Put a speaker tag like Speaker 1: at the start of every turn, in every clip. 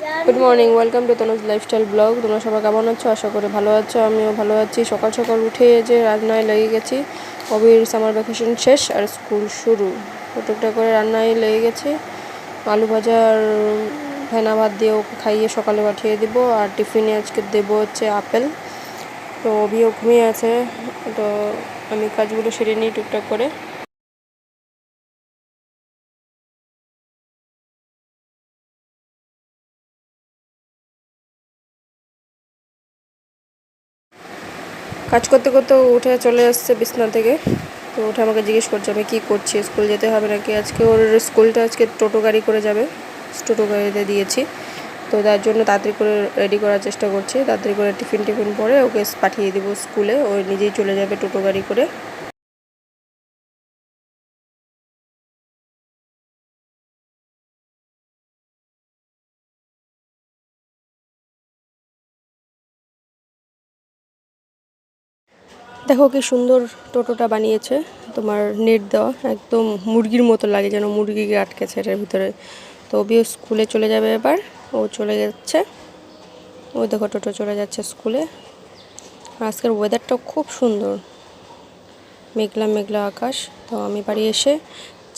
Speaker 1: Good morning, welcome to Tanuj lifestyle blog. তোমরা সবাই কেমন আছো? আশা করি ভালো আছো, আমিও ভালো আছি। সকাল সকাল উঠে যে রান্নায় লেগে গেছি। অবির সামার ভ্যাকেশন শেষ আর স্কুল শুরু, টুকটাক করে রান্নায় লেগে গেছি। আলু ভাজা আর ভেনা ভাত দিয়ে ওকে খাইয়ে সকালে পাঠিয়ে দিব। আর টিফিনে আজকে দেবো হচ্ছে আপেল। তো অবিও ঘুমিয়ে আছে, তো আমি কাজগুলো সেরে নিই টুকটাক করে। কাজ করতে করতে উঠে চলে আসছে বিছনা থেকে। তো উঠে আমাকে জিজ্ঞেস করছে আমি কী করছি, স্কুল যেতে হবে নাকি। আজকে ওর স্কুলটা আজকে টোটো গাড়ি করে যাবে, টোটো গাড়িতে দিয়েছি। তো তার জন্য তাড়াতাড়ি করে রেডি করার চেষ্টা করছি, তাড়াতাড়ি করে টিফিন পরে ওকে পাঠিয়ে দেবো স্কুলে। ও নিজেই চলে যাবে টোটো গাড়ি করে। দেখো কি সুন্দর টোটোটা বানিয়েছে, তোমার নেট দেওয়া, একদম মুরগির মতো লাগে, যেন মুরগিকে আটকেছে এটার ভিতরে। তো ওবিও স্কুলে চলে যাবে এবার, ও চলে যাচ্ছে। ওই দেখো টোটো চলে যাচ্ছে স্কুলে। আজকের ওয়েদারটাও খুব সুন্দর, মেঘলা মেঘলা আকাশ। তো আমি বাড়ি এসে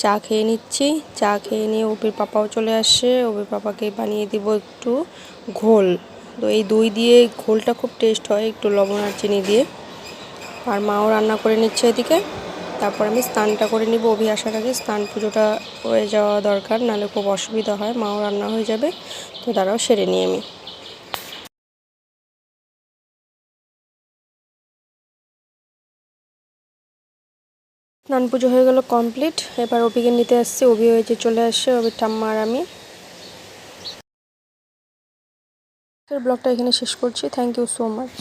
Speaker 1: চা খেয়ে নিচ্ছি। চা খেয়ে নিয়ে ওবির পাপাও চলে আসছে। ওবির পাপাকে বানিয়ে দিব একটু ঘোল। তো এই দই দিয়ে ঘোলটা খুব টেস্ট হয়, একটু লবণ আর চিনি দিয়ে। আর মাও রান্না করে নিচ্ছে এদিকে। তারপর আমি স্নানটা করে নিব, অভি আসার আগে স্নান পুজোটা হয়ে যাওয়া দরকার, নাহলে খুব অসুবিধা হয়। মাও রান্না হয়ে যাবে, তো তারাও সেরে নিই আমি। স্নান পুজো হয়ে গেল কমপ্লিট। এবার অভিকে নিতে আসছে, অভি হয়েছে চলে আসছে, অভির ঠাম্মা আর আমি। ব্লগটা এখানে শেষ করছি। Thank you so much.